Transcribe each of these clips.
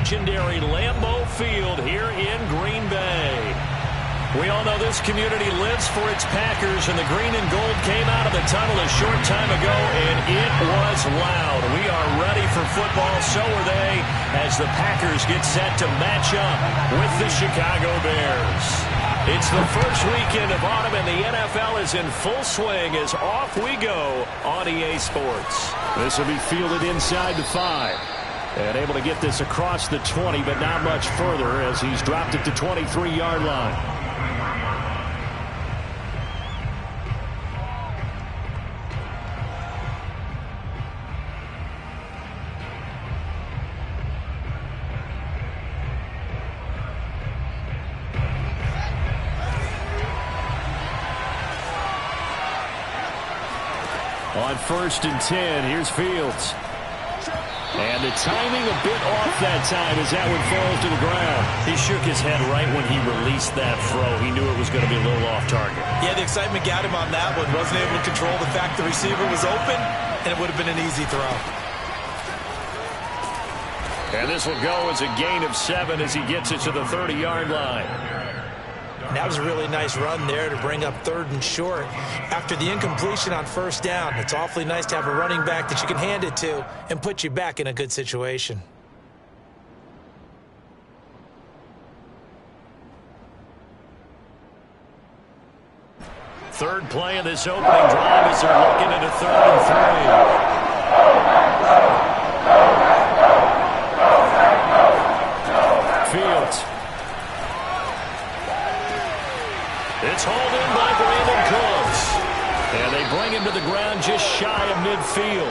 legendary Lambeau Field here in Green Bay. We all know this community lives for its Packers, and the green and gold came out of the tunnel a short time ago, and it was loud. We are ready for football, so are they, as the Packers get set to match up with the Chicago Bears. It's the first weekend of autumn, and the NFL is in full swing as off we go on EA Sports. This will be fielded inside the 5. And able to get this across the 20, but not much further as he's dropped it to 23-yard line. On 1st and 10, here's Fields. And the timing a bit off that time as that one falls to the ground. He shook his head right when he released that throw. He knew it was going to be a little off target. Yeah, the excitement got him on that one. Wasn't able to control the fact the receiver was open, and it would have been an easy throw. And this will go as a gain of 7 as he gets it to the 30-yard line. And that was a really nice run there to bring up 3rd and short. After the incompletion on 1st down, it's awfully nice to have a running back that you can hand it to and put you back in a good situation. Third play of this opening drive as they're looking at a 3rd and 3. Fields. It's hauled in by Brandon Cooks. And they bring him to the ground just shy of midfield.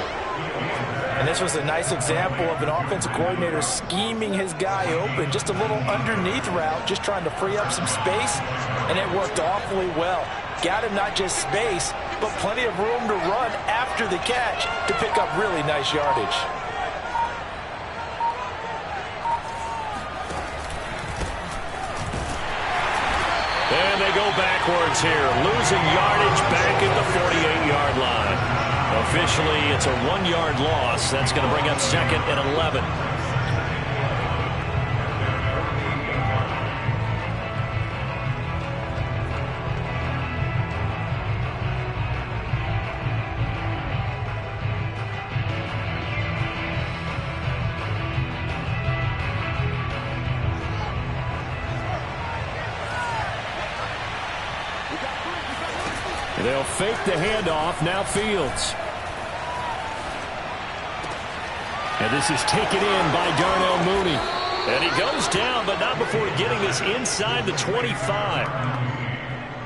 And this was a nice example of an offensive coordinator scheming his guy open. Just a little underneath route, just trying to free up some space. And it worked awfully well. Got him not just space, but plenty of room to run after the catch to pick up really nice yardage. And they go backwards here, losing yardage back at the 48-yard line. Officially, it's a 1-yard loss. That's going to bring up 2nd and 11. They'll fake the handoff. Now Fields. And this is taken in by Darnell Mooney. And he goes down, but not before getting this inside the 25.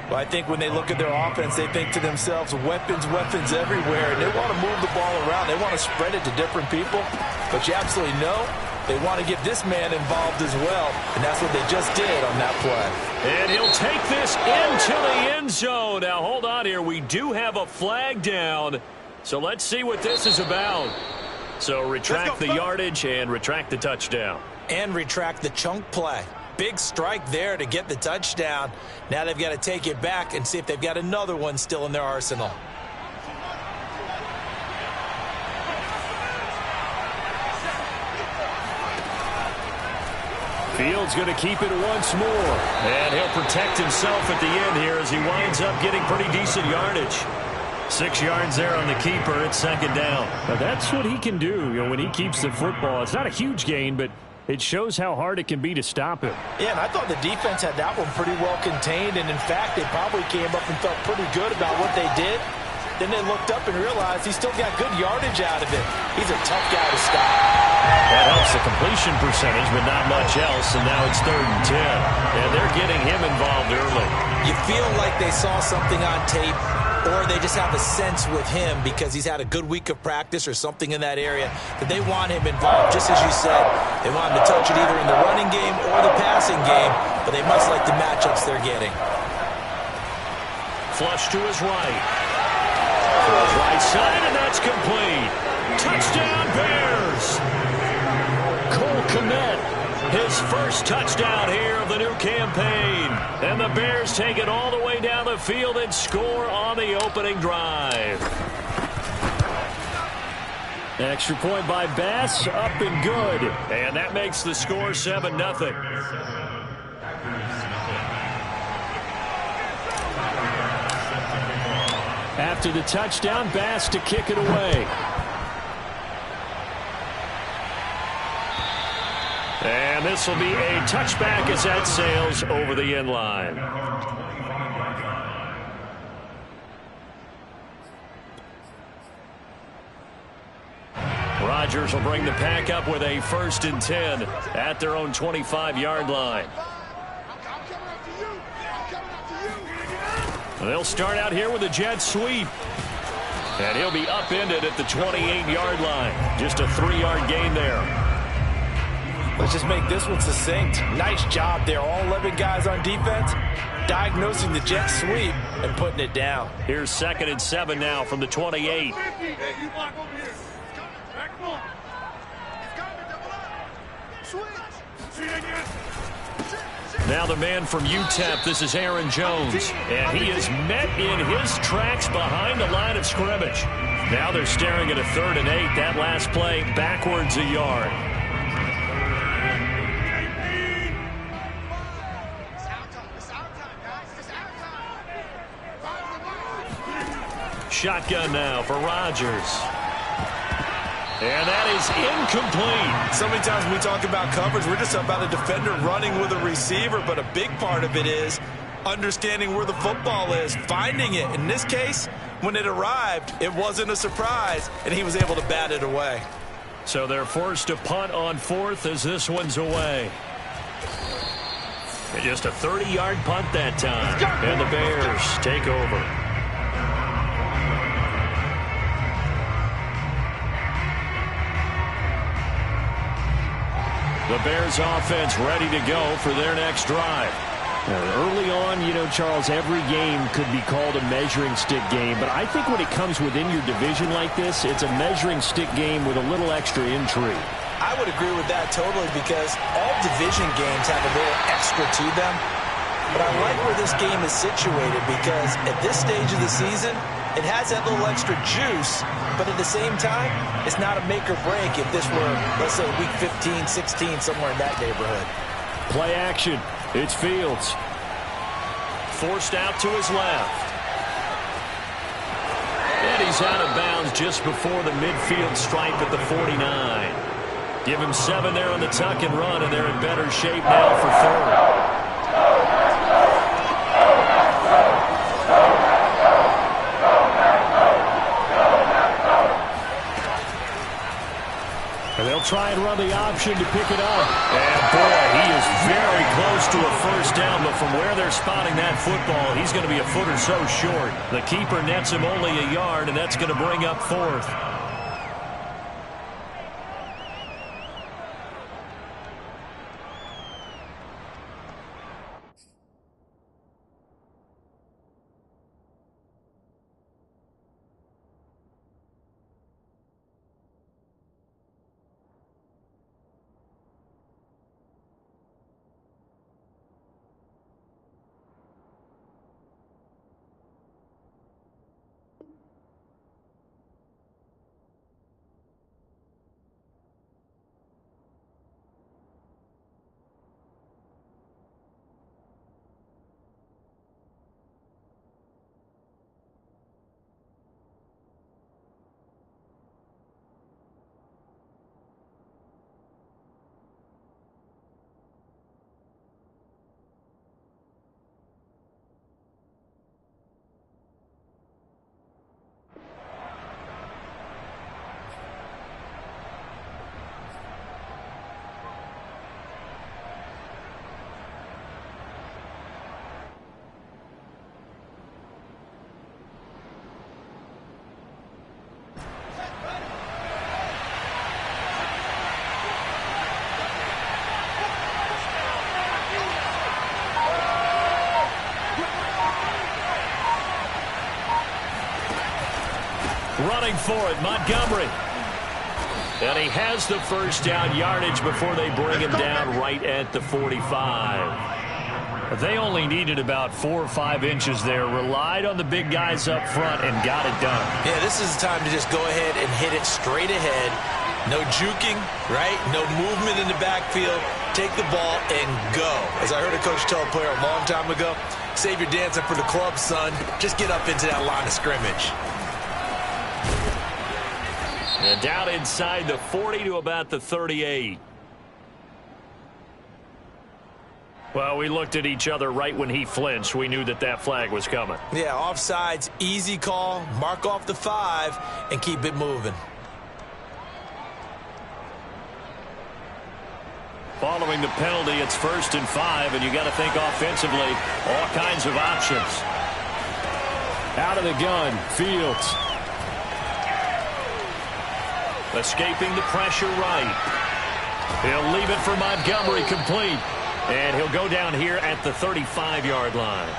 Well, I think when they look at their offense, they think to themselves, weapons, weapons everywhere. And they want to move the ball around. They want to spread it to different people. But you absolutely know they want to get this man involved as well. And that's what they just did on that play. And he'll take this into the end zone. Now, hold on here. We do have a flag down. So let's see what this is about. So retract the yardage and retract the touchdown. And retract the chunk play. Big strike there to get the touchdown. Now they've got to take it back and see if they've got another one still in their arsenal. Fields going to keep it once more. And he'll protect himself at the end here as he winds up getting pretty decent yardage. 6 yards there on the keeper. It's 2nd down. Now that's what he can do, when he keeps the football. It's not a huge gain, but it shows how hard it can be to stop him. Yeah, and I thought the defense had that one pretty well contained. And, in fact, they probably came up and felt pretty good about what they did. Then they looked up and realized he still got good yardage out of it. He's a tough guy to stop. That helps the completion percentage, but not much else. And now it's 3rd and 10. And they're getting him involved early. You feel like they saw something on tape, or they just have a sense with him because he's had a good week of practice or something in that area that they want him involved. Just as you said, they want him to touch it either in the running game or the passing game, but they must like the matchups they're getting. Flush to his right. To his right side, and that's complete. Touchdown, Bears! Cole Kmet, his first touchdown here of the new campaign. And the Bears take it all the way down the field and score on the opening drive. Extra point by Bass, up and good. And that makes the score 7-0. After the touchdown, Bass to kick it away. And this will be a touchback as that sails over the end line. Rodgers will bring the pack up with a 1st and 10 at their own 25-yard line. They'll start out here with a jet sweep. And he'll be upended at the 28-yard line. Just a 3-yard gain there. Let's just make this one succinct. Nice job there. All 11 guys on defense diagnosing the jet sweep and putting it down. Here's 2nd and 7 now from the 28. Now the man from UTEP, this is Aaron Jones. And he is met in his tracks behind the line of scrimmage. Now they're staring at a 3rd and 8. That last play backwards a yard. Shotgun now for Rodgers. And that is incomplete. So many times when we talk about coverage, we're just about a defender running with a receiver, but a big part of it is understanding where the football is, finding it. In this case, when it arrived, it wasn't a surprise, and he was able to bat it away. So they're forced to punt on 4th as this one's away. And just a 30-yard punt that time. And the Bears take over. The Bears offense ready to go for their next drive. Early on, Charles, every game could be called a measuring stick game. But I think when it comes within your division like this, it's a measuring stick game with a little extra intrigue. I would agree with that totally because all division games have a little extra to them. But I like where this game is situated because at this stage of the season, it has that little extra juice, but at the same time, it's not a make or break if this were, let's say, week 15, 16, somewhere in that neighborhood. Play action. It's Fields. Forced out to his left. And he's out of bounds just before the midfield stripe at the 49. Give him 7 there on the tuck and run, and they're in better shape now for 3rd. And they'll try and run the option to pick it up. And, boy, he is very close to a 1st down, but from where they're spotting that football, he's going to be a foot or so short. The keeper nets him only a yard, and that's going to bring up 4th. Running for it, Montgomery. And he has the 1st down yardage before they bring him down right at the 45. They only needed about 4 or 5 inches there, relied on the big guys up front, and got it done. Yeah, this is the time to just go ahead and hit it straight ahead. No juking, right? No movement in the backfield. Take the ball and go. As I heard a coach tell a player a long time ago, save your dancing for the club, son. Just get up into that line of scrimmage. And down inside the 40 to about the 38. Well, we looked at each other right when he flinched. We knew that that flag was coming. Yeah, offsides, easy call. Mark off the 5 and keep it moving. Following the penalty, it's 1st and 5, and you got to think offensively, all kinds of options. Out of the gun, Fields. Escaping the pressure right. He'll leave it for Montgomery complete. And he'll go down here at the 35-yard line.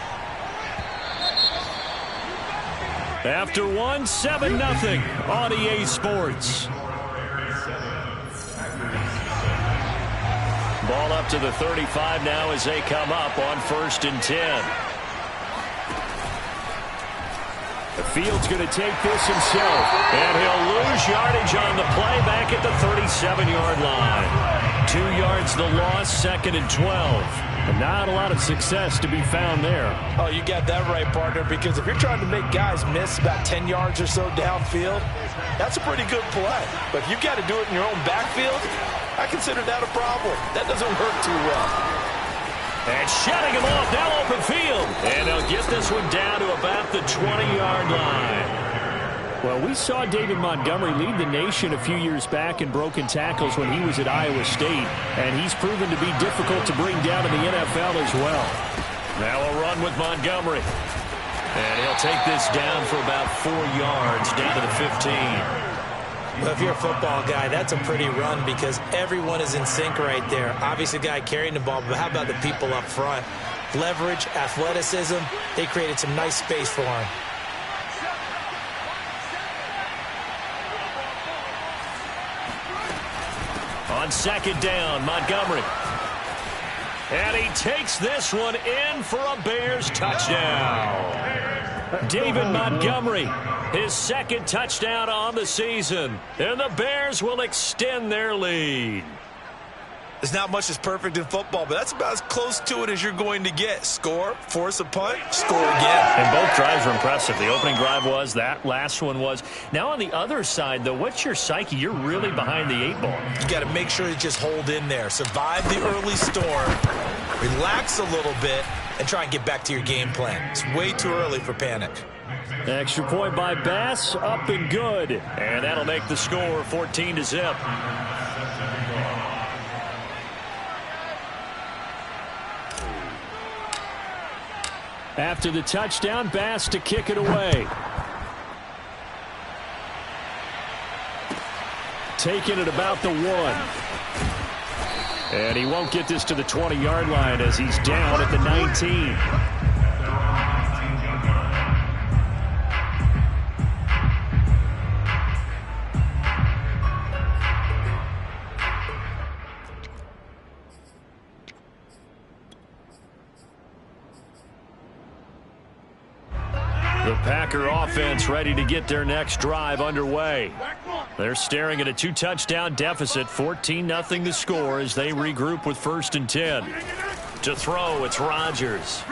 After one, 7-0 on EA Sports. Ball up to the 35 now as they come up on 1st and 10. The Fields going to take this himself. And he'll lose yardage on the play back at the 37-yard line. 2 yards the loss, 2nd and 12. And not a lot of success to be found there. Oh, you got that right, partner, because if you're trying to make guys miss about 10 yards or so downfield, that's a pretty good play. But if you've got to do it in your own backfield, I consider that a problem. That doesn't work too well. And shutting him off, now open field. And they'll get this one down to about the 20-yard line. Well, we saw David Montgomery lead the nation a few years back in broken tackles when he was at Iowa State, and he's proven to be difficult to bring down in the NFL as well. Now a run with Montgomery. And he'll take this down for about 4 yards, down to the 15. Well, if you're a football guy, that's a pretty run because everyone is in sync right there. Obviously, the guy carrying the ball, but how about the people up front? Leverage, athleticism, they created some nice space for him. On 2nd down, Montgomery. And he takes this one in for a Bears touchdown. David Montgomery, his 2nd touchdown on the season. And the Bears will extend their lead. There's not much that's perfect in football, but that's about as close to it as you're going to get. Score, force a punt, score again. And both drives were impressive. The opening drive was, that last one was. Now on the other side, though, what's your psyche? You're really behind the 8 ball. You got to make sure you just hold in there. Survive the early storm, relax a little bit, and try and get back to your game plan. It's way too early for panic. Extra point by Bass, up and good. And that'll make the score 14-0. After the touchdown, Bass to kick it away. Taking it about the 1. And he won't get this to the 20-yard line as he's down at the 19. The Packer offense ready to get their next drive underway. They're staring at a 2-touchdown deficit, 14-0 the score as they regroup with 1st and 10. To throw, it's Rodgers.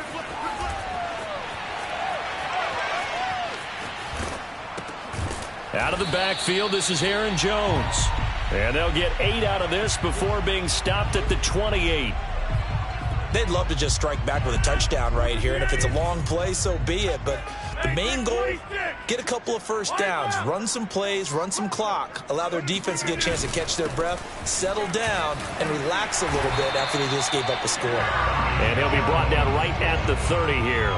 Out of the backfield, this is Aaron Jones. And they'll get 8 out of this before being stopped at the 28. They'd love to just strike back with a touchdown right here, and if it's a long play, so be it. But the main goal, get a couple of first downs, run some plays, run some clock, allow their defense to get a chance to catch their breath, settle down, and relax a little bit after they just gave up a score. And he'll be brought down right at the 30 here.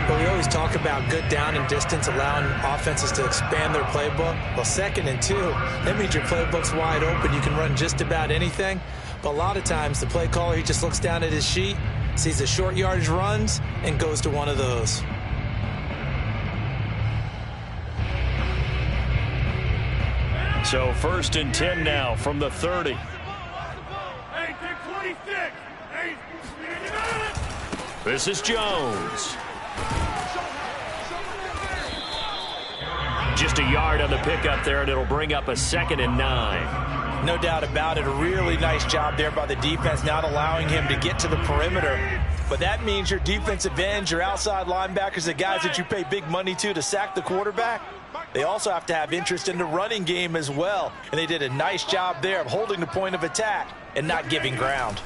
But we always talk about good down and distance, allowing offenses to expand their playbook. Well, 2nd and 2, that means your playbook's wide open. You can run just about anything. But a lot of times, the play caller, he just looks down at his sheet, sees the short yardage runs, and goes to one of those. So 1st and 10 now from the 30. This is Jones. Just a yard on the pickup there, and it'll bring up a 2nd and 9. No doubt about it. A really nice job there by the defense, not allowing him to get to the perimeter. But that means your defensive ends, your outside linebackers, the guys that you pay big money to sack the quarterback, they also have to have interest in the running game as well. And they did a nice job there of holding the point of attack and not giving ground.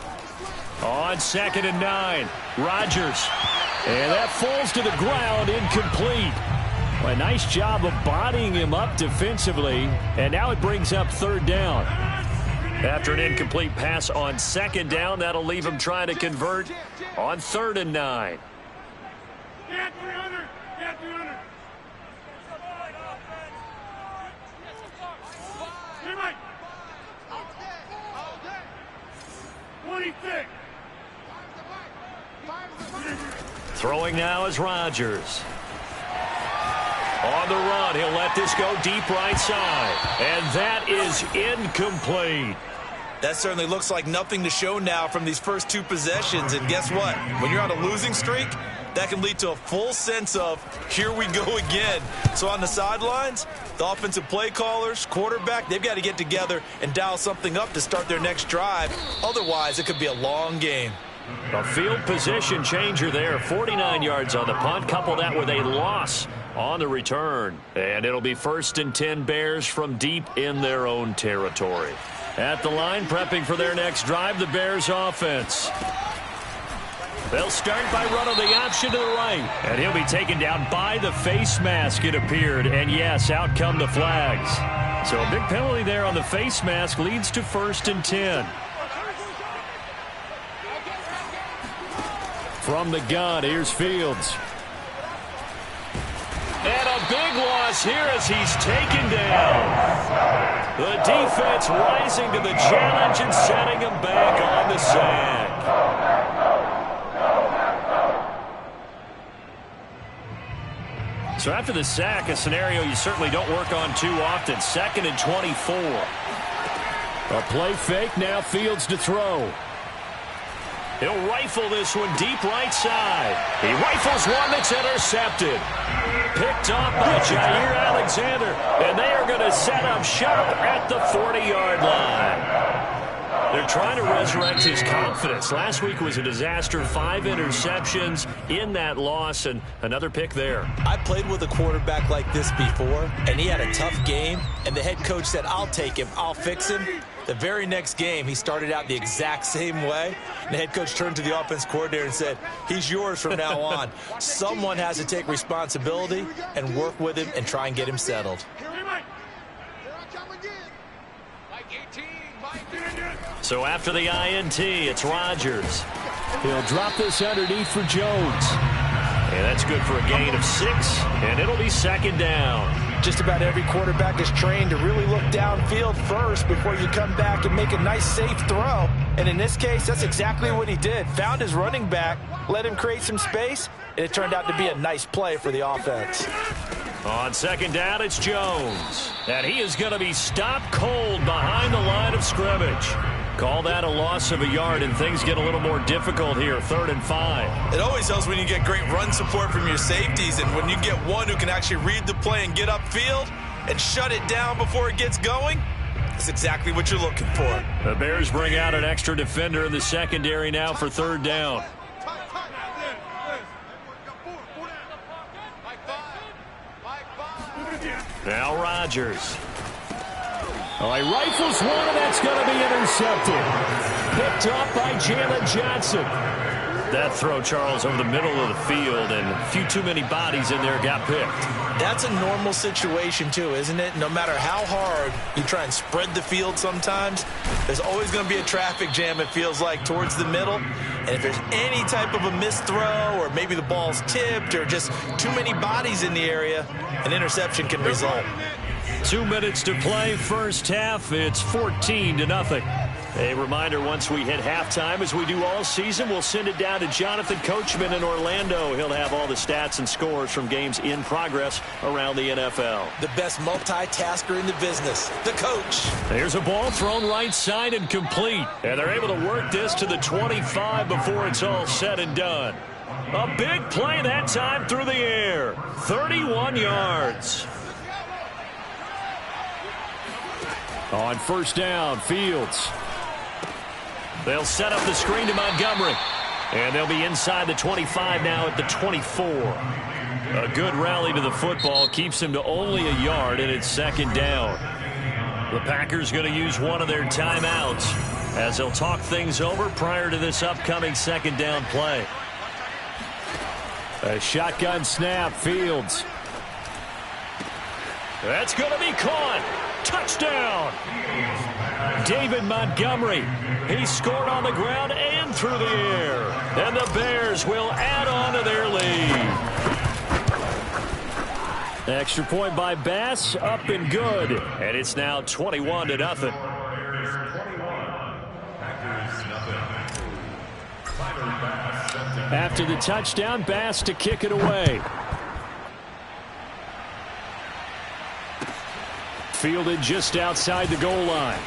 On 2nd and 9, Rodgers. And that falls to the ground, incomplete. A nice job of bodying him up defensively, and now it brings up 3rd down. After an incomplete pass on 2nd down, that'll leave him trying to convert on 3rd and 9. Get 300! Get 300! Hey, Mike! 26! Throwing now is Rodgers. On the run, he'll let this go deep right side. And that is incomplete. That certainly looks like nothing to show now from these first 2 possessions. And guess what? When you're on a losing streak, that can lead to a full sense of, here we go again. So on the sidelines, the offensive play callers, quarterback, they've got to get together and dial something up to start their next drive. Otherwise, it could be a long game. A field position changer there. 49 yards on the punt. Couple that with a loss on the return. And it'll be 1st and 10 Bears from deep in their own territory. At the line, prepping for their next drive, the Bears offense. They'll start by running the option to the right. And he'll be taken down by the face mask, it appeared. And yes, out come the flags. So a big penalty there on the face mask leads to 1st and 10. From the gun, here's Fields. And a big loss here as he's taken down. The defense rising to the challenge and setting him back on the sack. So after the sack, a scenario you certainly don't work on too often. 2nd and 24. A play fake, now Fields to throw. He'll rifle this one deep right side. He rifles one that's intercepted. Picked off by Jair Alexander. And they are going to set up shop at the 40-yard line. They're trying to resurrect his confidence. Last week was a disaster. 5 interceptions in that loss, and another pick there. I played with a quarterback like this before, and he had a tough game, and the head coach said, I'll take him, I'll fix him. The very next game, he started out the exact same way. And the head coach turned to the offense coordinator and said, he's yours from now on. Someone has to take responsibility and work with him and try and get him settled. So after the INT, it's Rodgers. He'll drop this underneath for Jones. And that's good for a gain of 6, and it'll be 2nd down. Just about every quarterback is trained to really look downfield first before you come back and make a nice, safe throw. And in this case, that's exactly what he did. Found his running back, let him create some space, and it turned out to be a nice play for the offense. On 2nd down, it's Jones. And he is going to be stopped cold behind the line of scrimmage. Call that a loss of a yard, and things get a little more difficult here. 3rd and 5. It always helps when you get great run support from your safeties, and when you get one who can actually read the play and get upfield and shut it down before it gets going, that's exactly what you're looking for. The Bears bring out an extra defender in the secondary now for 3rd down. Now Rodgers. Oh, he rifles one, and that's going to be intercepted. Picked up by Jalen Johnson. That throw, Charles, over the middle of the field, and a few too many bodies in there got picked. That's a normal situation, too, isn't it? No matter how hard you try and spread the field sometimes, there's always going to be a traffic jam, it feels like, towards the middle. And if there's any type of a missed throw, or maybe the ball's tipped, or just too many bodies in the area, an interception can result. 2 minutes to play, first half. It's 14-0. A reminder, once we hit halftime, as we do all season, we'll send it down to Jonathan Coachman in Orlando. He'll have all the stats and scores from games in progress around the NFL. The best multitasker in the business, the coach. There's a ball thrown right side and complete. And they're able to work this to the 25 before it's all said and done. A big play that time through the air. 31 yards. On first down, Fields. They'll set up the screen to Montgomery. And they'll be inside the 25 now at the 24. A good rally to the football keeps him to only a yard, and it's second down. The Packers going to use one of their timeouts as they'll talk things over prior to this upcoming second down play. A shotgun snap, Fields. That's going to be caught. Touchdown. David Montgomery. He scored on the ground and through the air. And the Bears will add on to their lead. Extra point by Bass, up and good. And it's now 21-0. After the touchdown, Bass to kick it away. Fielded just outside the goal line.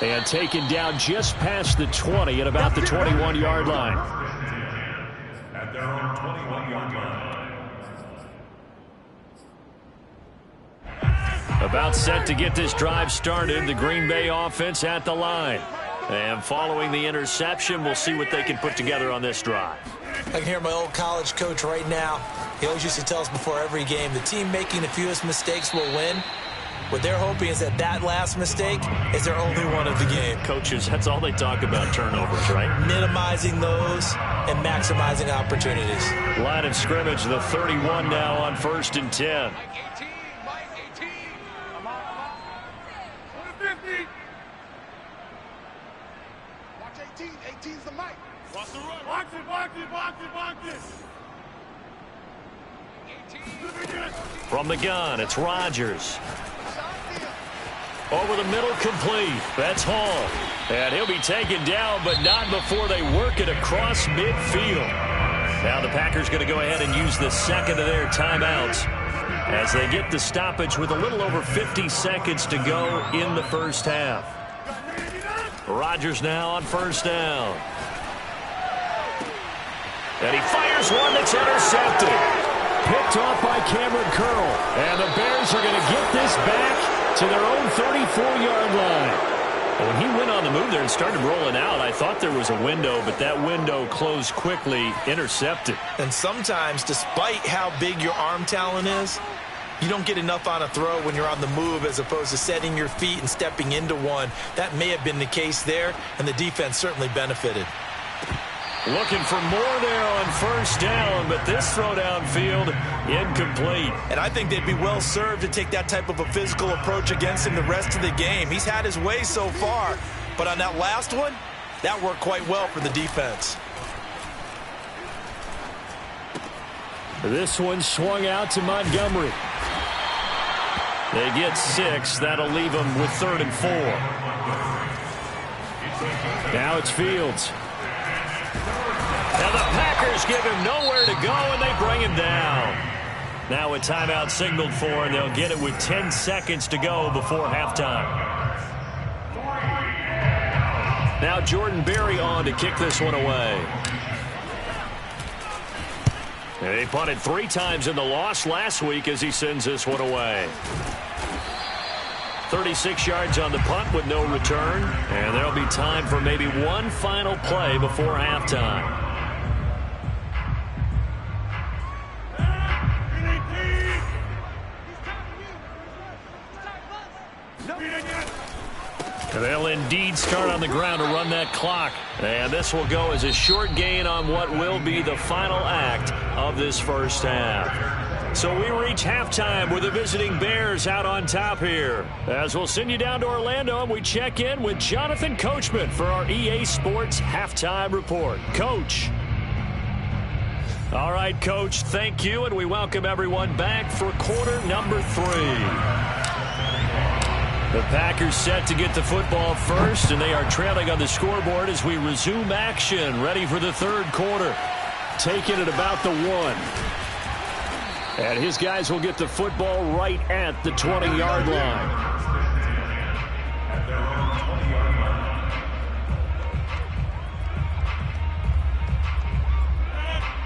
And taken down just past the 20 at about the 21-yard line. At their own 21-yard line. About set to get this drive started. The Green Bay offense at the line. And following the interception, we'll see what they can put together on this drive. I can hear my old college coach right now. He always used to tell us before every game, the team making the fewest mistakes will win. What they're hoping is that last mistake is their only one of the game. Coaches, that's all they talk about, turnovers, right? Minimizing those and maximizing opportunities. Line of scrimmage, the 31 now on 1st and 10. Mike 18. Come on. 50. Watch 18. 18's the mic. Watch the run. Watch it. 18. From the gun, it's Rodgers. Over the middle, complete. That's Hall. And he'll be taken down, but not before they work it across midfield. Now the Packers going to go ahead and use the second of their timeouts as they get the stoppage with a little over 50 seconds to go in the first half. Rodgers now on first down. And he fires one that's intercepted. Picked off by Cameron Curl. And the Bears are going to get this back to their own 34-yard line. When he went on the move there and started rolling out, I thought there was a window, but that window closed quickly, intercepted. And sometimes, despite how big your arm talent is, you don't get enough on a throw when you're on the move as opposed to setting your feet and stepping into one. That may have been the case there, and the defense certainly benefited. Looking for more there on first down, but this throw downfield incomplete. And I think they'd be well served to take that type of a physical approach against him the rest of the game. He's had his way so far, but on that last one, that worked quite well for the defense. This one swung out to Montgomery. They get 6. That'll leave them with 3rd and 4. Now it's Fields. And the Packers give him nowhere to go, and they bring him down. Now a timeout signaled for, and they'll get it with 10 seconds to go before halftime. Now Jordan Berry on to kick this one away. And he punted 3 times in the loss last week as he sends this one away. 36 yards on the punt with no return. And there'll be time for maybe one final play before halftime. They'll indeed start on the ground to run that clock. And this will go as a short gain on what will be the final act of this first half. So we reach halftime with the visiting Bears out on top here. As we'll send you down to Orlando and we check in with Jonathan Coachman for our EA Sports Halftime Report. Coach. All right, Coach, thank you, and we welcome everyone back for quarter number 3. The Packers set to get the football first, and they are trailing on the scoreboard as we resume action, ready for the third quarter. Taking it about the 1. And his guys will get the football right at the 20-yard line.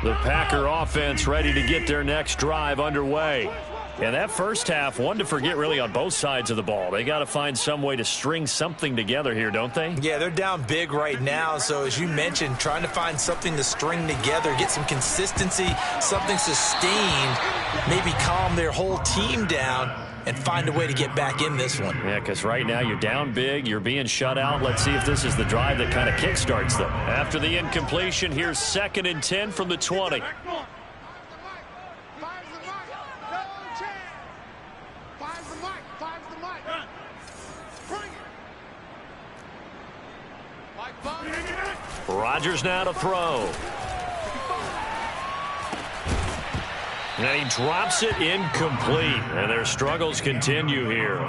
The Packer offense ready to get their next drive underway. And that first half, one to forget really on both sides of the ball. They got to find some way to string something together here, don't they? Yeah, they're down big right now. So as you mentioned, trying to find something to string together, get some consistency, something sustained, maybe calm their whole team down and find a way to get back in this one. Yeah, because right now you're down big, you're being shut out. Let's see if this is the drive that kind of kickstarts them. After the incompletion, here's 2nd and 10 from the 20. Rodgers now to throw. And he drops it incomplete. And their struggles continue here.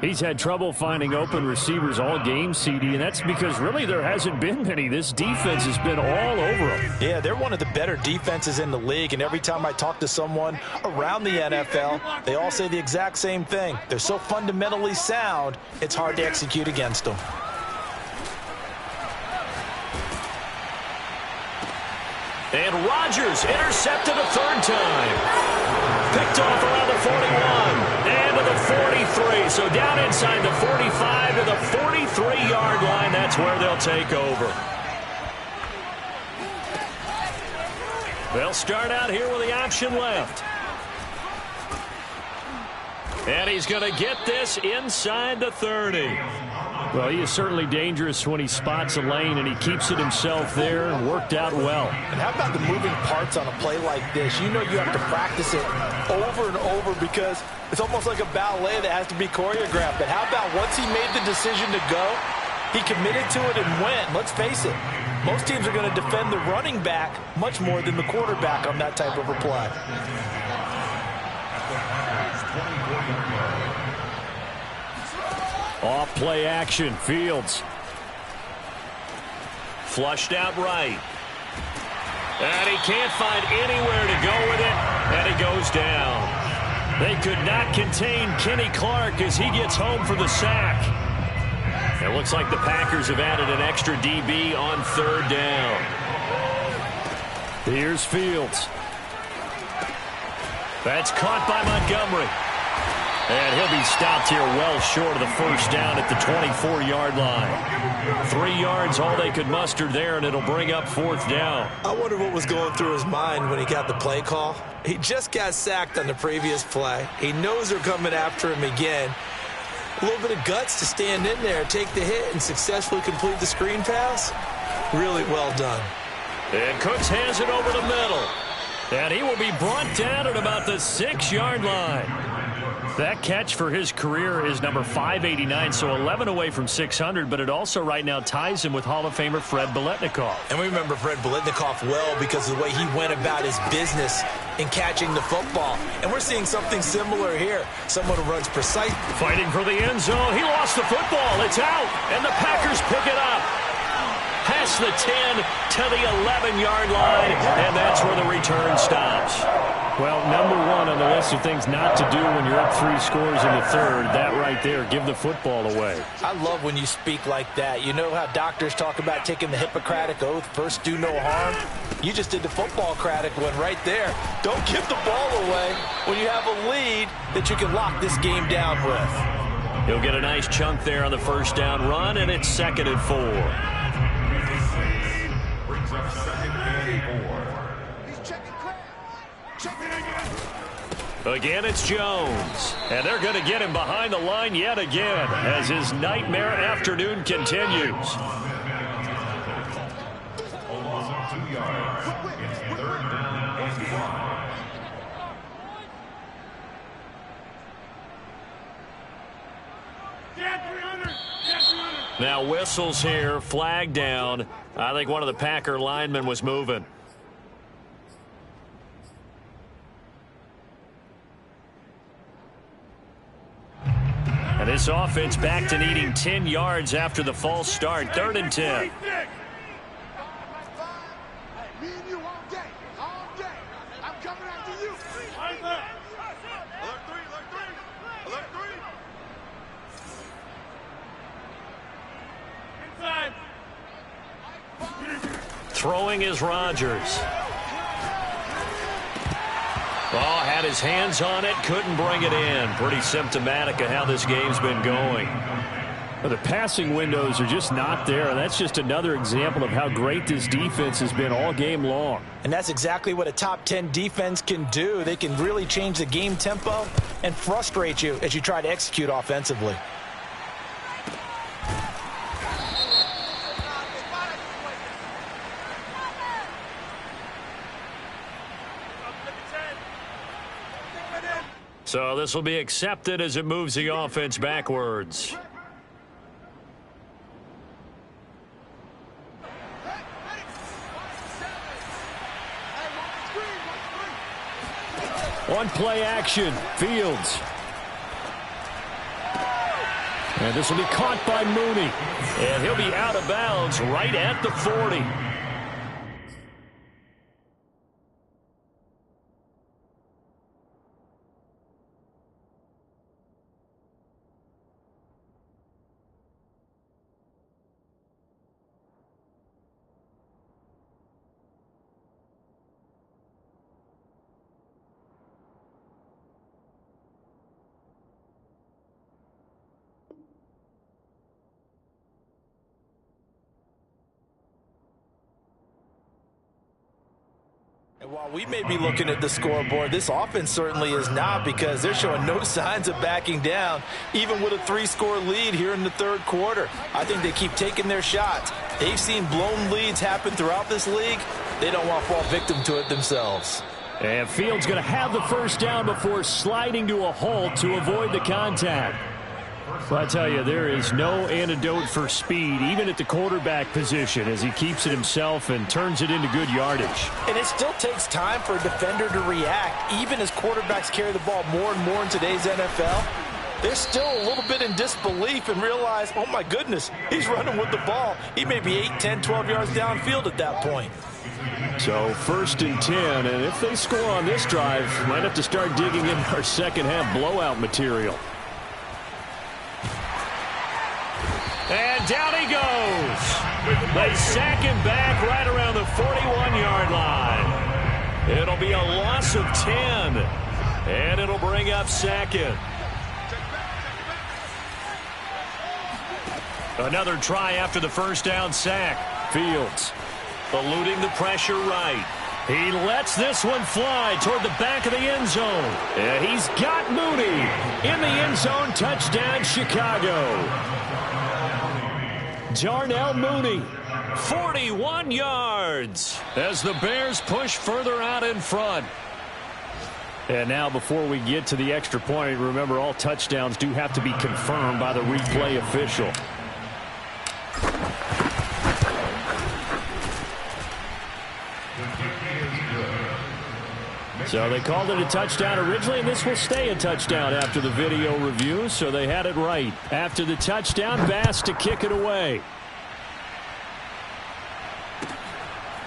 He's had trouble finding open receivers all game, CD, and that's because really there hasn't been many. This defense has been all over him. Yeah, they're one of the better defenses in the league, and every time I talk to someone around the NFL, they all say the exact same thing. They're so fundamentally sound, it's hard to execute against them. And Rodgers intercepted a 3rd time. Picked off around the 41 and to the 43. So down inside the 45 to the 43-yard line. That's where they'll take over. They'll start out here with the option left. And he's going to get this inside the 30. Well, he is certainly dangerous when he spots a lane, and he keeps it himself there. Worked out well. And how about the moving parts on a play like this? You know you have to practice it over and over because it's almost like a ballet that has to be choreographed. But how about once he made the decision to go, he committed to it and went. Let's face it, most teams are going to defend the running back much more than the quarterback on that type of a play. Off play action, Fields. Flushed out right. And he can't find anywhere to go with it, and he goes down. They could not contain Kenny Clark as he gets home for the sack. It looks like the Packers have added an extra DB on 3rd down. Here's Fields. That's caught by Montgomery. And he'll be stopped here well short of the 1st down at the 24-yard line. 3 yards, all they could muster there, and it'll bring up 4th down. I wonder what was going through his mind when he got the play call. He just got sacked on the previous play. He knows they're coming after him again. A little bit of guts to stand in there, take the hit, and successfully complete the screen pass. Really well done. And Cooks hands it over the middle. And he will be brought down at about the 6-yard line. That catch for his career is number 589, so 11 away from 600, but it also right now ties him with Hall of Famer Fred Biletnikoff. And we remember Fred Biletnikoff well because of the way he went about his business in catching the football. And we're seeing something similar here. Someone who runs precise. Fighting for the end zone. He lost the football. It's out, and the Packers pick it up. Past the 10 to the 11-yard line, and that's where the return stops. Well, number 1 on the list of things not to do when you're up 3 scores in the 3rd, that right there, give the football away. I love when you speak like that. You know how doctors talk about taking the Hippocratic Oath, first do no harm? You just did the football-cratic one right there. Don't give the ball away when you have a lead that you can lock this game down with. He'll get a nice chunk there on the 1st down run, and it's 2nd and 4. Brings up 2nd and 4. Again, it's Jones. And they're going to get him behind the line yet again as his nightmare afternoon continues. Almost 2 yards. It's 3rd down and 1. Now whistles here, flag down. I think one of the Packer linemen was moving. And this offense back to needing 10 yards after the false start. 3rd and 10. Me and you all day. All day. I'm coming after you. Alert 3, alert 3. Throwing is Rodgers. Had his hands on it, couldn't bring it in. Pretty symptomatic of how this game's been going. Well, the passing windows are just not there. That's just another example of how great this defense has been all game long. And that's exactly what a top 10 defense can do. They can really change the game tempo and frustrate you as you try to execute offensively. So this will be accepted as it moves the offense backwards. On play action, Fields. And this will be caught by Mooney. And he'll be out of bounds right at the 40. And while we may be looking at the scoreboard, this offense certainly is not, because they're showing no signs of backing down, even with a 3-score lead here in the third quarter. I think they keep taking their shots. They've seen blown leads happen throughout this league. They don't want to fall victim to it themselves. And Fields going to have the first down before sliding to a halt to avoid the contact. Well, I tell you, there is no antidote for speed, even at the quarterback position, as he keeps it himself and turns it into good yardage. And it still takes time for a defender to react, even as quarterbacks carry the ball more and more in today's NFL. They're still a little bit in disbelief and realize, oh my goodness, he's running with the ball. He may be 8, 10, 12 yards downfield at that point. So 1st and 10, and if they score on this drive, might have to start digging in our second half blowout material. And down he goes. They sack him back right around the 41-yard line. It'll be a loss of 10. And it'll bring up 2nd. Another try after the first down sack. Fields eluding the pressure right. He lets this one fly toward the back of the end zone. And he's got Mooney in the end zone. Touchdown, Chicago. Darnell Mooney, 41 yards as the Bears push further out in front. And now before we get to the extra point, remember all touchdowns do have to be confirmed by the replay official. So they called it a touchdown originally, and this will stay a touchdown after the video review, so they had it right. After the touchdown, Bass to kick it away.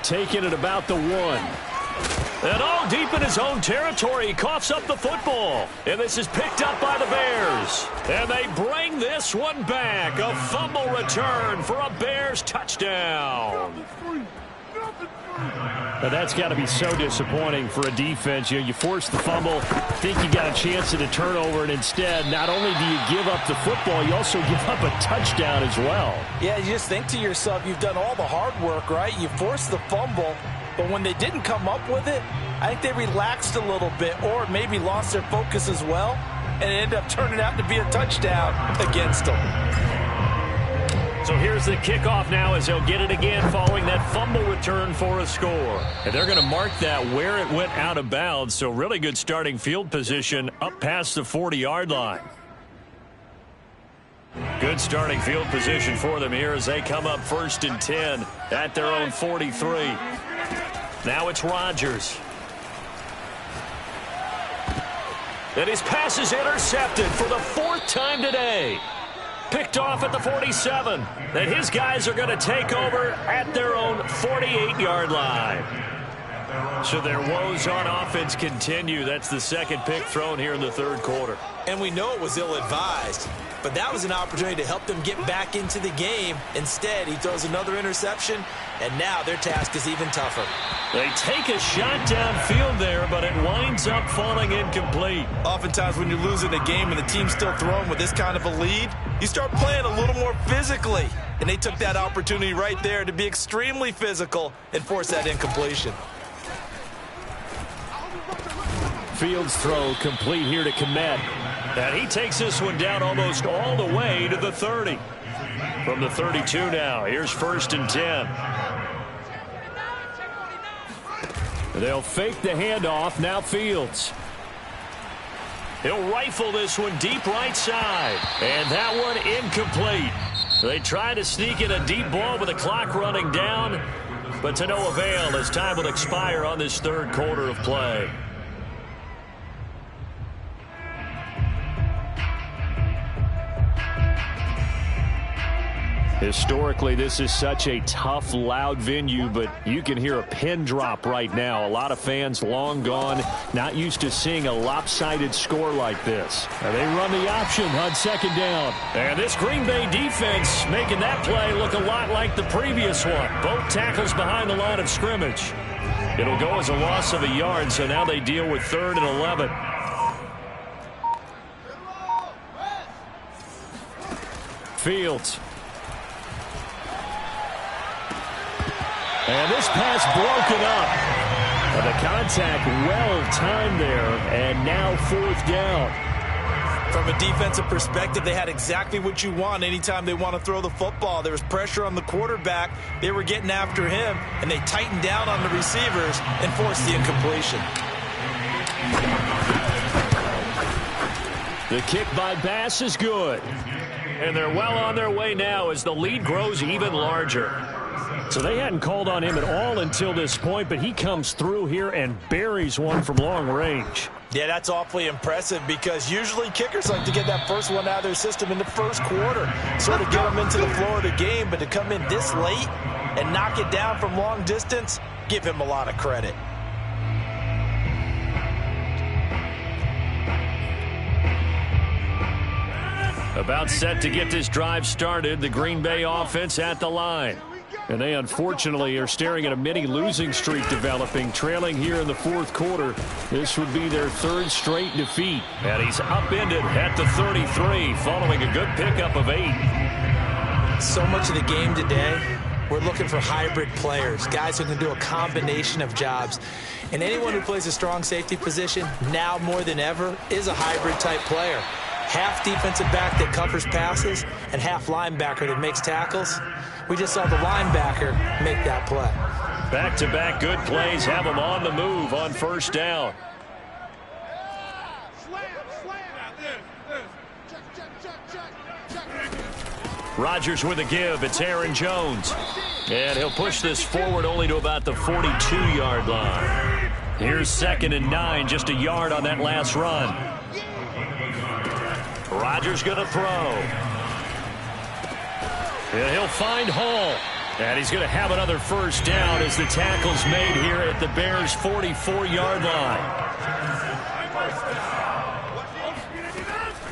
Taking it about the 1. And all deep in his own territory, he coughs up the football. And this is picked up by the Bears. And they bring this one back. A fumble return for a Bears touchdown. Now that's got to be so disappointing for a defense. You force the fumble, think you got a chance at a turnover, and instead, not only do you give up the football, you also give up a touchdown as well. Yeah, you just think to yourself, you've done all the hard work, right? You forced the fumble, but when they didn't come up with it, I think they relaxed a little bit, or maybe lost their focus as well, and it ended up turning out to be a touchdown against them. So here's the kickoff now as they'll get it again following that fumble return for a score. And they're going to mark that where it went out of bounds. So really good starting field position up past the 40-yard line. Good starting field position for them here as they come up 1st and 10 at their own 43. Now it's Rodgers. And his pass is intercepted for the 4th time today. Picked off at the 47. Then his guys are going to take over at their own 48-yard line. So their woes on offense continue. That's the 2nd pick thrown here in the 3rd quarter. And we know it was ill-advised. but that was an opportunity to help them get back into the game. Instead, he throws another interception, and now their task is even tougher. They take a shot downfield there, but it winds up falling incomplete. Oftentimes when you're losing a game and the team's still throwing with this kind of a lead, you start playing a little more physically. And they took that opportunity right there to be extremely physical and force that incompletion. Fields throw complete here to Komet. And he takes this one down almost all the way to the 30. From the 32 now, here's 1st and 10. They'll fake the handoff. Now Fields. He'll rifle this one deep right side. And that one incomplete. They try to sneak in a deep ball with the clock running down, but to no avail as time will expire on this 3rd quarter of play. Historically, this is such a tough, loud venue, but you can hear a pin drop right now. A lot of fans long gone, not used to seeing a lopsided score like this. They run the option on 2nd down. And this Green Bay defense making that play look a lot like the previous one. Both tackles behind the line of scrimmage. It'll go as a loss of a yard, so now they deal with 3rd and 11. Fields. And this pass broken up. And the contact well-timed there, and now 4th down. From a defensive perspective, they had exactly what you want anytime they want to throw the football. There was pressure on the quarterback. They were getting after him, and they tightened down on the receivers and forced the incompletion. The kick by Bass is good. And they're well on their way now as the lead grows even larger. So they hadn't called on him at all until this point, but he comes through here and buries one from long range. Yeah, that's awfully impressive because usually kickers like to get that first one out of their system in the 1st quarter, sort of get them into the flow of the game, but to come in this late and knock it down from long distance, give him a lot of credit. About set to get this drive started, the Green Bay offense at the line. And they unfortunately are staring at a mini losing streak developing, trailing here in the 4th quarter. This would be their 3rd straight defeat. And he's upended at the 33 following a good pickup of 8. So much of the game today, we're looking for hybrid players, guys who can do a combination of jobs. And anyone who plays a strong safety position, now more than ever, is a hybrid type player. Half defensive back that covers passes and half linebacker that makes tackles. We just saw the linebacker make that play. Back-to-back good plays have them on the move on 1st down. Rodgers with a give. It's Aaron Jones. And he'll push this forward only to about the 42-yard line. Here's 2nd and 9, just a yard on that last run. Rodgers going to throw. And he'll find Hall. And he's going to have another 1st down as the tackle's made here at the Bears' 44-yard line.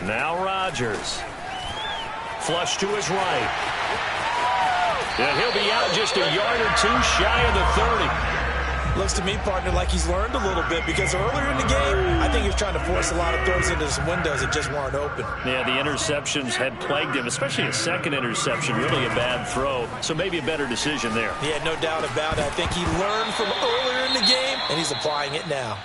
Now Rodgers. Flush to his right. And he'll be out just a yard or 2 shy of the 30. Looks to me, partner, like he's learned a little bit because earlier in the game, I think he was trying to force a lot of throws into some windows that just weren't open. Yeah, the interceptions had plagued him, especially a 2nd interception, really a bad throw. So maybe a better decision there. Yeah, no doubt about it. I think he learned from earlier in the game, and he's applying it now.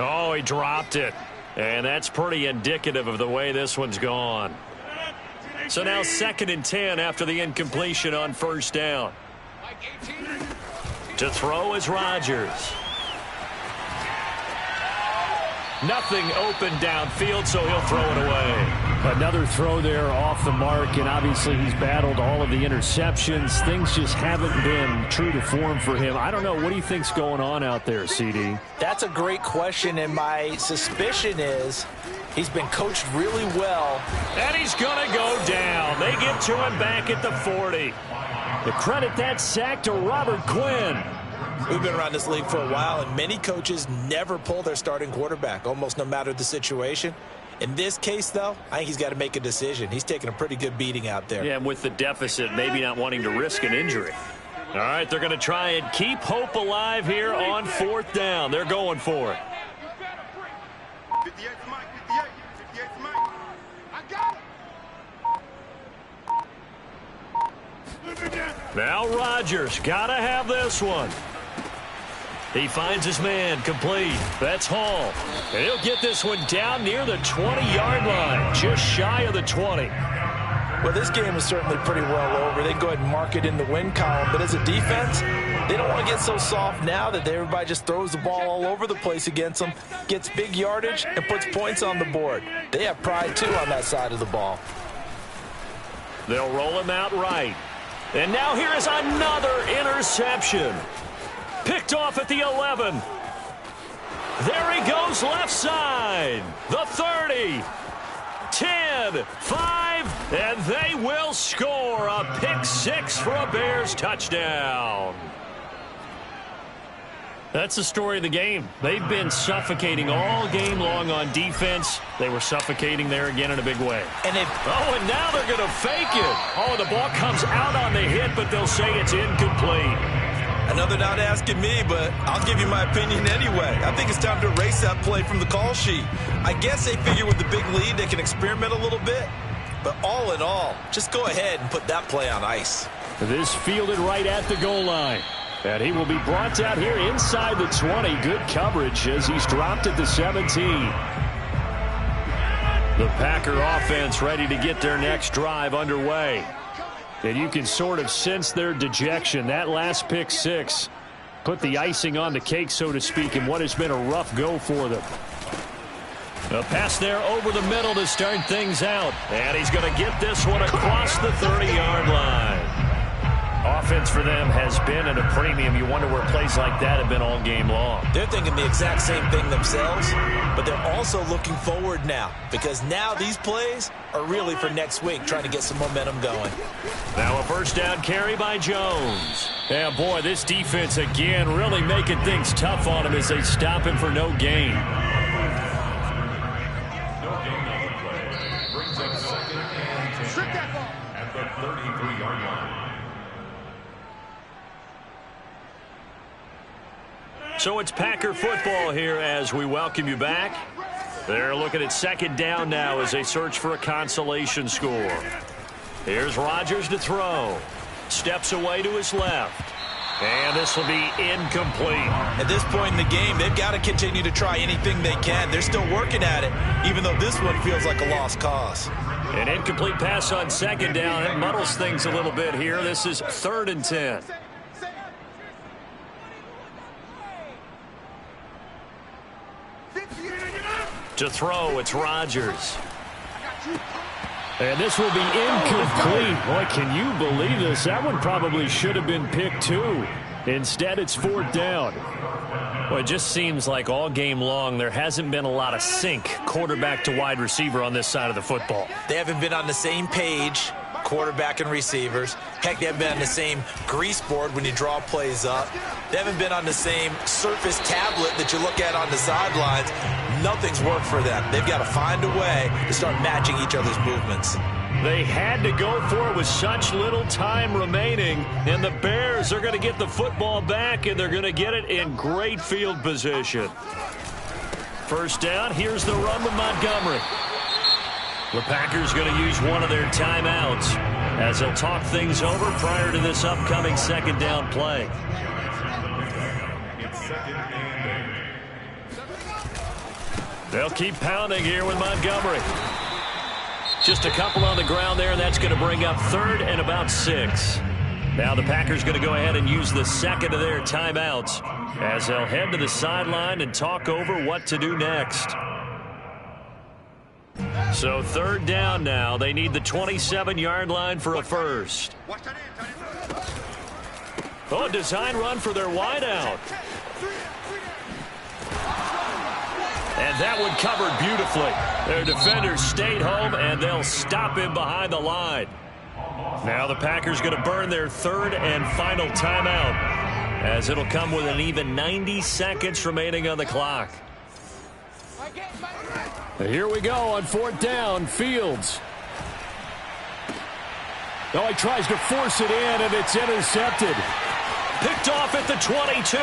Oh, he dropped it. And that's pretty indicative of the way this one's gone. So now 2nd and 10 after the incompletion on 1st down. To throw is Rodgers. Nothing open downfield, so he'll throw it away. Another throw there off the mark, and obviously he's battled all of the interceptions. Things just haven't been true to form for him. I don't know. What do you think's going on out there, CD? That's a great question, and my suspicion is he's been coached really well. And he's going to go down. They get to him back at the 40. To credit that sack to Robert Quinn. We've been around this league for a while, and many coaches never pull their starting quarterback, almost no matter the situation. In this case, though, I think he's got to make a decision. He's taking a pretty good beating out there. Yeah, and with the deficit, maybe not wanting to risk an injury. All right, they're going to try and keep hope alive here on 4th down. They're going for it. 58 Mike, 58 Mike. I got it. Now Rodgers got to have this one. He finds his man, complete. That's Hall. And he'll get this one down near the 20-yard line, just shy of the 20. Well, this game is certainly pretty well over. They can go ahead and mark it in the win column. But as a defense, they don't want to get so soft now that everybody just throws the ball all over the place against them, gets big yardage, and puts points on the board. They have pride, too, on that side of the ball. They'll roll him out right. And now here is another interception. Picked off at the 11. There he goes left side. The 30. 10, 5, and they will score a pick 6 for a Bears touchdown. That's the story of the game. They've been suffocating all game long on defense. They were suffocating there again in a big way. And now they're going to fake it. Oh, the ball comes out on the hit, but they'll say it's incomplete. another not asking me, but I'll give you my opinion anyway. I think it's time to erase that play from the call sheet. I guess they figure with the big lead they can experiment a little bit. But all in all, just go ahead and put that play on ice. This fielded right at the goal line. And he will be brought down here inside the 20. Good coverage as he's dropped at the 17. The Packer offense ready to get their next drive underway. And you can sort of sense their dejection. That last pick six put the icing on the cake, so to speak, in what has been a rough go for them. A pass there over the middle to start things out. And he's going to get this one across the 30-yard line. Offense for them has been at a premium. You wonder where plays like that have been all game long. They're thinking the exact same thing themselves, but they're also looking forward now, because now these plays are really for next week, trying to get some momentum going. Now a first down carry by Jones. Yeah, boy, this defense again really making things tough on him as they stop him for no gain. No gain on the play. Brings up second and 10 at the 33-yard line. So it's Packer football here as we welcome you back. They're looking at second down now as they search for a consolation score. Here's Rodgers to throw. Steps away to his left. And this will be incomplete. At this point in the game, they've got to continue to try anything they can. They're still working at it, even though this one feels like a lost cause. An incomplete pass on second down. It muddles things a little bit here. This is 3rd and 10. To throw, it's Rodgers. And this will be incomplete. Boy, can you believe this? That one probably should have been picked too. Instead, it's 4th down. Well, it just seems like all game long there hasn't been a lot of sync quarterback to wide receiver on this side of the football. They haven't been on the same page, quarterback and receivers. Heck, they haven't been on the same grease board when you draw plays up. They haven't been on the same Surface tablet that you look at on the sidelines. Nothing's worked for them. They've got to find a way to start matching each other's movements. They had to go for it with such little time remaining, and the Bears are going to get the football back, and they're going to get it in great field position. First down, here's the run with Montgomery. The Packers going to use one of their timeouts as they'll talk things over prior to this upcoming second down play. It's second and 8. They'll keep pounding here with Montgomery. Just a couple on the ground there, and that's going to bring up 3rd and about 6. Now the Packers going to go ahead and use the second of their timeouts as they'll head to the sideline and talk over what to do next. So 3rd down now. They need the 27-yard line for a first. Oh, design run for their wideout. And that one covered beautifully. Their defenders stayed home, and they'll stop him behind the line. Now the Packers going to burn their 3rd and final timeout, as it'll come with an even 90 seconds remaining on the clock. Here we go on 4th down. Fields. Oh, he tries to force it in, and it's intercepted. Picked off at the 22.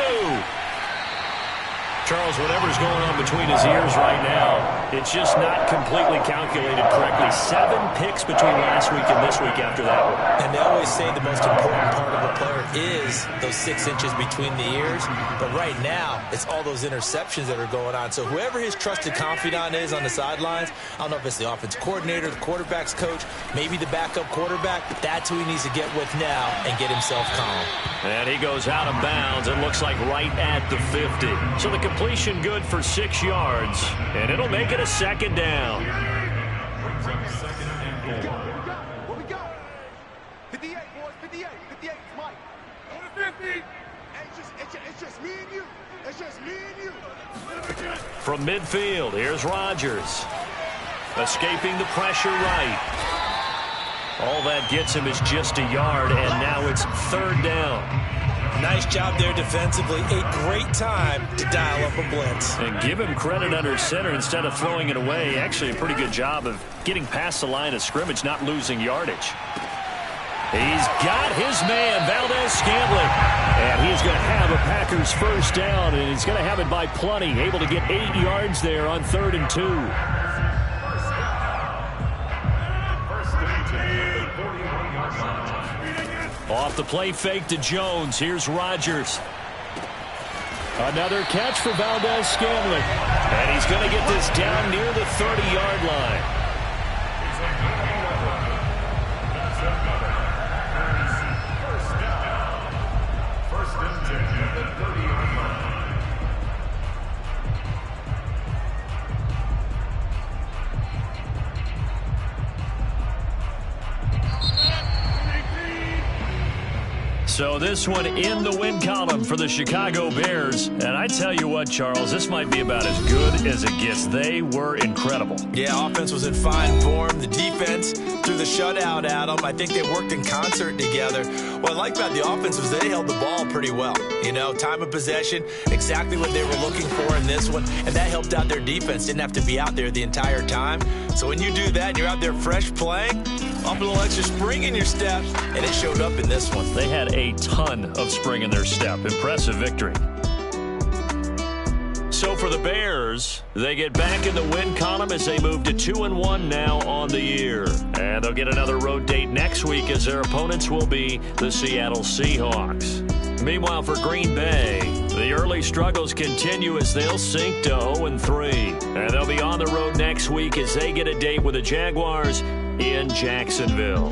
Charles, whatever's going on between his ears right now, it's just not completely calculated correctly. 7 picks between last week and this week after that one. And they always say the most important part of a player is those 6 inches between the ears. But right now, it's all those interceptions that are going on. So whoever his trusted confidant is on the sidelines, I don't know if it's the offense coordinator, the quarterback's coach, maybe the backup quarterback, that's who he needs to get with now and get himself calm. And he goes out of bounds. It looks like right at the 50. So the completion good for 6 yards, and it'll make it a 2nd down. What we got? 58, boys, 58, 58, Mike. Go to 50. It's just me and you. It's just me and you. From midfield, here's Rodgers. Escaping the pressure right. All that gets him is just a yard, and now it's 3rd down. Nice job there defensively. A great time to dial up a blitz. And give him credit under center instead of throwing it away. Actually, a pretty good job of getting past the line of scrimmage, not losing yardage. He's got his man, Valdez-Scantling. And he's going to have a Packers 1st down, and he's going to have it by plenty. Able to get 8 yards there on 3rd and 2. Off the play fake to Jones. Here's Rodgers. Another catch for Valdez-Scantling. And he's going to get this down near the 30-yard line. So this one in the win column for the Chicago Bears. And I tell you what, Charles, this might be about as good as it gets. They were incredible. Yeah, offense was in fine form. The defense threw the shutout at them. I think they worked in concert together. What I like about the offense was they held the ball pretty well. You know, time of possession, exactly what they were looking for in this one. And that helped out their defense. Didn't have to be out there the entire time. So when you do that and you're out there fresh playing, up a little extra spring in your step, and it showed up in this one. They had a ton of spring in their step. Impressive victory. So for the Bears, they get back in the win column as they move to 2-1 now on the year. And they'll get another road date next week as their opponents will be the Seattle Seahawks. Meanwhile, for Green Bay, the early struggles continue as they'll sink to 0-3. And they'll be on the road next week as they get a date with the Jaguars in Jacksonville.